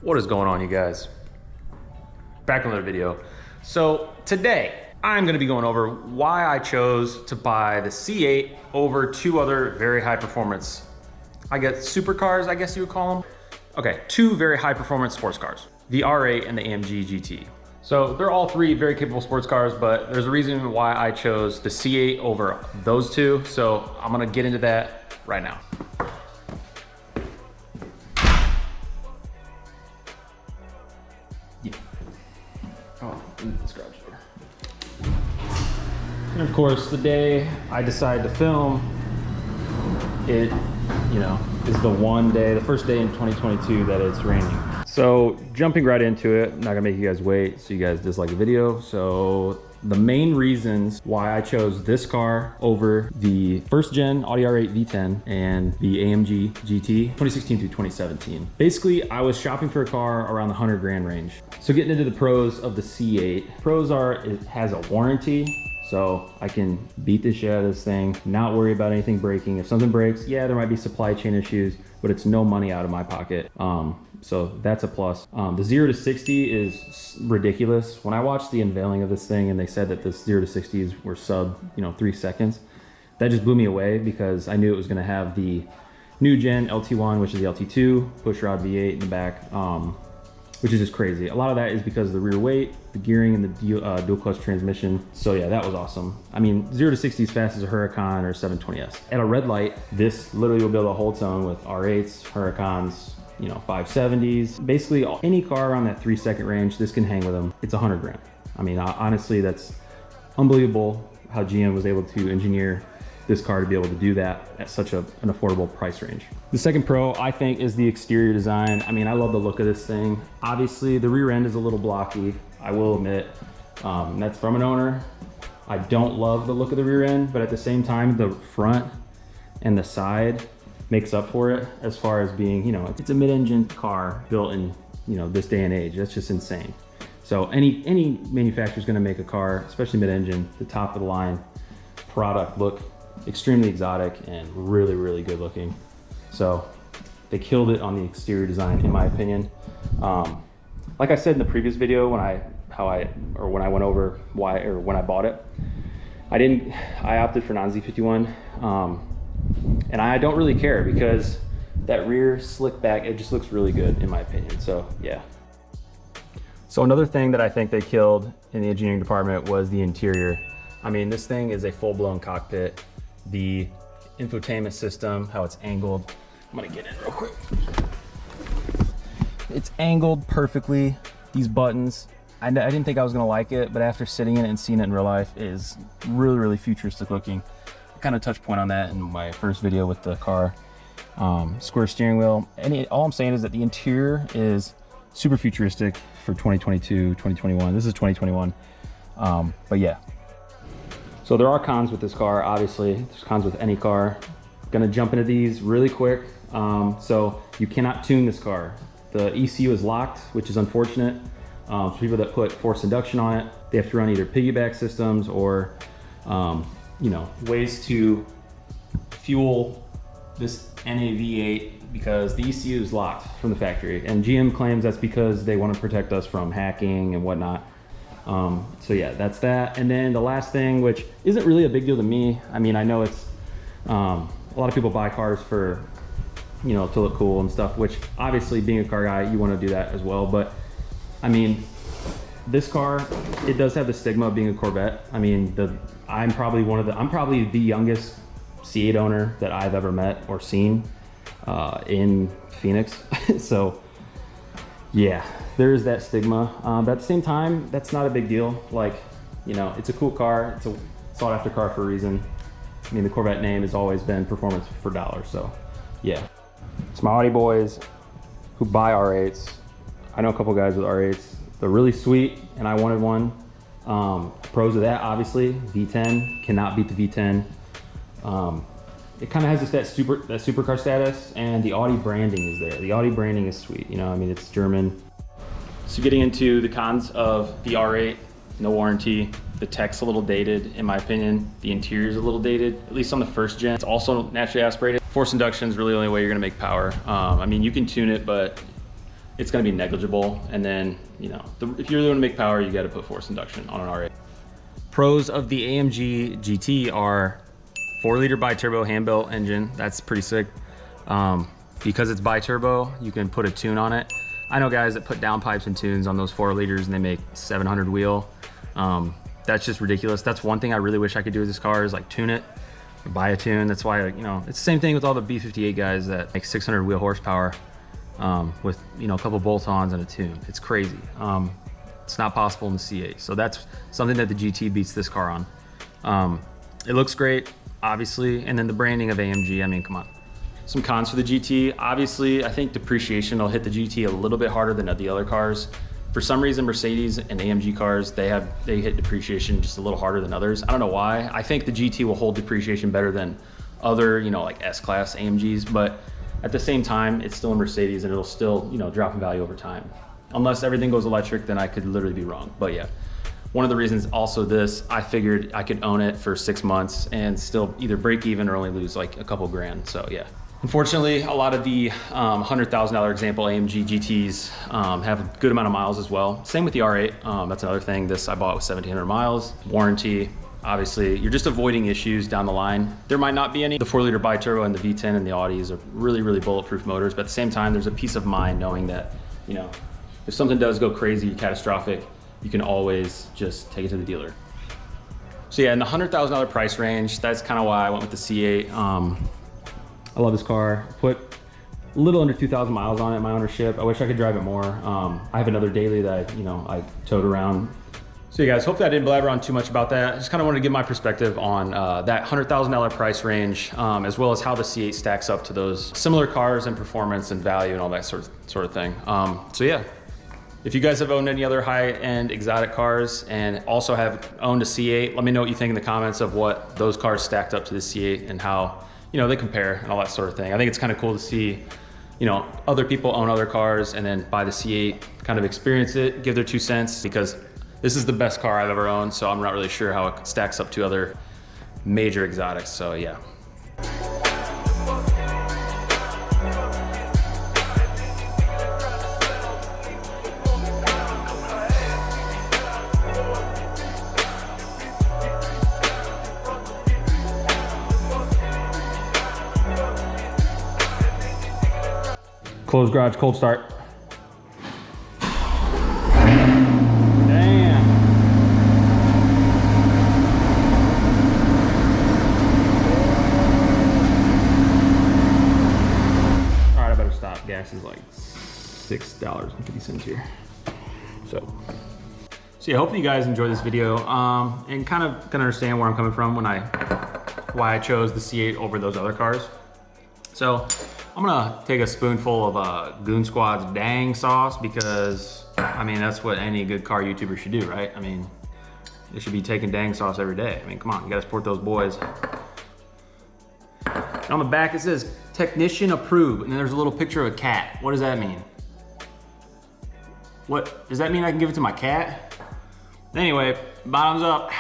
What is going on, you guys? Back in another video. So today I'm going to be going over why I chose to buy the C8 over two other very high performance, I guess supercars, I guess you would call them. Okay, two very high performance sports cars, the R8 and the AMG GT. So they're all three very capable sports cars, but there's a reason why I chose the C8 over those two. So I'm going to get into that right now. Oh, this garage door. And of course, the day I decided to film, it, is the one day, the first day in 2022 that it's raining. So jumping right into it, I'm not gonna make you guys wait so you guys dislike the video. So the main reasons why I chose this car over the first gen Audi R8 V10 and the AMG GT 2016 through 2017. Basically, I was shopping for a car around the 100 grand range. So getting into the pros of the C8. Pros are, it has a warranty. So I can beat the shit out of this thing, not worry about anything breaking. If something breaks, yeah, there might be supply chain issues, but it's no money out of my pocket. So that's a plus. The 0 to 60 is ridiculous. When I watched the unveiling of this thing and they said that the 0 to 60s were sub, 3 seconds, that just blew me away because I knew it was gonna have the new gen LT1, which is the LT2, pushrod V8 in the back, which is just crazy. A lot of that is because of the rear weight, the gearing, and the dual clutch transmission. So yeah, that was awesome. I mean, 0 to 60 as fast as a Huracan or 720S. At a red light, this literally will be able to hold its own with R8s, Huracans, 570s. Basically, any car around that 3-second range, this can hang with them. It's 100 grand. I mean, honestly, that's unbelievable how GM was able to engineer this car to be able to do that at such an affordable price range. The second pro, I think, is the exterior design. I mean, I love the look of this thing. Obviously, the rear end is a little blocky, I will admit. That's from an owner. I don't love the look of the rear end, but at the same time, the front and the side makes up for it as far as being, it's a mid-engine car built in, this day and age. That's just insane. So any manufacturer is gonna make a car, especially mid-engine, the top of the line product look extremely exotic and really, really good looking. So they killed it on the exterior design, in my opinion. Like I said in the previous video, when I went over when I bought it, I opted for non-Z51. And I don't really care because that rear slick back, it just looks really good in my opinion. So yeah. So another thing that I think they killed in the engineering department was the interior. I mean, this thing is a full-blown cockpit. The infotainment system, how it's angled. I'm gonna get in real quick. It's angled perfectly. These buttons, I didn't think I was gonna like it, but after sitting in it and seeing it in real life, it is really, really futuristic looking. I kind of touched point on that in my first video with the car. Square steering wheel. All I'm saying is that the interior is super futuristic for 2022, 2021. This is 2021. But yeah. So there are cons with this car, obviously. There's cons with any car. I'm gonna jump into these really quick. So you cannot tune this car. The ECU is locked, which is unfortunate. For people that put forced induction on it, they have to run either piggyback systems or ways to fuel this NAV8 because the ECU is locked from the factory. And GM claims that's because they want to protect us from hacking and whatnot. So yeah, that's that. And then the last thing, which isn't really a big deal to me. I mean, I know it's, a lot of people buy cars for, to look cool and stuff, which obviously being a car guy, you want to do that as well. But I mean, this car, it does have the stigma of being a Corvette. I mean, I'm probably the youngest C8 owner that I've ever met or seen in Phoenix. So yeah, there is that stigma. But at the same time, that's not a big deal. Like, it's a cool car. It's a sought after car for a reason. I mean, the Corvette name has always been performance for dollars. So yeah. It's my Audi boys who buy R8s. I know a couple guys with R8s. They're really sweet and I wanted one. Pros of that, obviously, V10 cannot beat the V10. It kind of has that supercar status, and the Audi branding is there. The Audi branding is sweet, I mean, it's German. So getting into the cons of the R8, no warranty. The tech's a little dated, in my opinion. The interior's a little dated, at least on the first gen. It's also naturally aspirated. Forced induction is really the only way you're gonna make power. I mean, you can tune it, but it's gonna be negligible. And then, you know, if you really wanna make power, you gotta put forced induction on an R8. Pros of the AMG GT are 4-liter bi-turbo hand-built engine. That's pretty sick. Because it's bi-turbo, you can put a tune on it. I know guys that put downpipes and tunes on those 4 liters and they make 700 wheel. That's just ridiculous. That's one thing I really wish I could do with this car is like tune it, or buy a tune. That's why, you know, it's the same thing with all the B58 guys that make 600 wheel horsepower with, you know, a couple bolt-ons and a tune. It's crazy. It's not possible in the C8. So that's something that the GT beats this car on. It looks great, obviously. And then the branding of AMG, I mean, come on. Some cons for the GT. Obviously, I think depreciation will hit the GT a little bit harder than the other cars. For some reason, Mercedes and AMG cars, they hit depreciation just a little harder than others. I don't know why. I think the GT will hold depreciation better than other, you know, like S-Class AMGs, but at the same time, it's still a Mercedes and it'll still, you know, drop in value over time. Unless everything goes electric, then I could literally be wrong. But yeah, one of the reasons also this, I figured I could own it for 6 months and still either break even or only lose like a couple grand, so yeah. Unfortunately, a lot of the $100,000 example AMG GTs have a good amount of miles as well. Same with the R8, that's another thing. This I bought with 1,700 miles, warranty. Obviously, you're just avoiding issues down the line. There might not be any. The 4-liter bi-turbo and the V10 and the Audis are really, really bulletproof motors, but at the same time, there's a peace of mind knowing that, you know, if something does go crazy, catastrophic, you can always just take it to the dealer. So yeah, in the $100,000 price range, that's kind of why I went with the C8. I love this car. Put a little under 2,000 miles on it, my ownership. I wish I could drive it more. I have another daily that I towed around. So you guys, hopefully I didn't blabber on too much about that. I just kind of wanted to give my perspective on that $100,000 price range, as well as how the C8 stacks up to those similar cars and performance and value and all that sort of thing. So yeah, if you guys have owned any other high-end exotic cars and also have owned a C8, let me know what you think in the comments of what those cars stacked up to the C8 and how, you know, they compare and all that sort of thing. I think it's kind of cool to see, you know, other people own other cars and then buy the C8, kind of experience it, give their 2 cents, because this is the best car I've ever owned, so I'm not really sure how it stacks up to other major exotics, so yeah. Closed garage, cold start. Damn. All right, I better stop. Gas is like $6.50 here. So yeah, hopefully you guys enjoy this video and kind of can understand where I'm coming from why I chose the C8 over those other cars. So I'm gonna take a spoonful of Goon Squad's dang sauce because, I mean, that's what any good car YouTuber should do, right? I mean, they should be taking dang sauce every day. I mean, come on, you gotta support those boys. And on the back it says, technician approved, and then there's a little picture of a cat. What does that mean? What, does that mean I can give it to my cat? Anyway, bottoms up.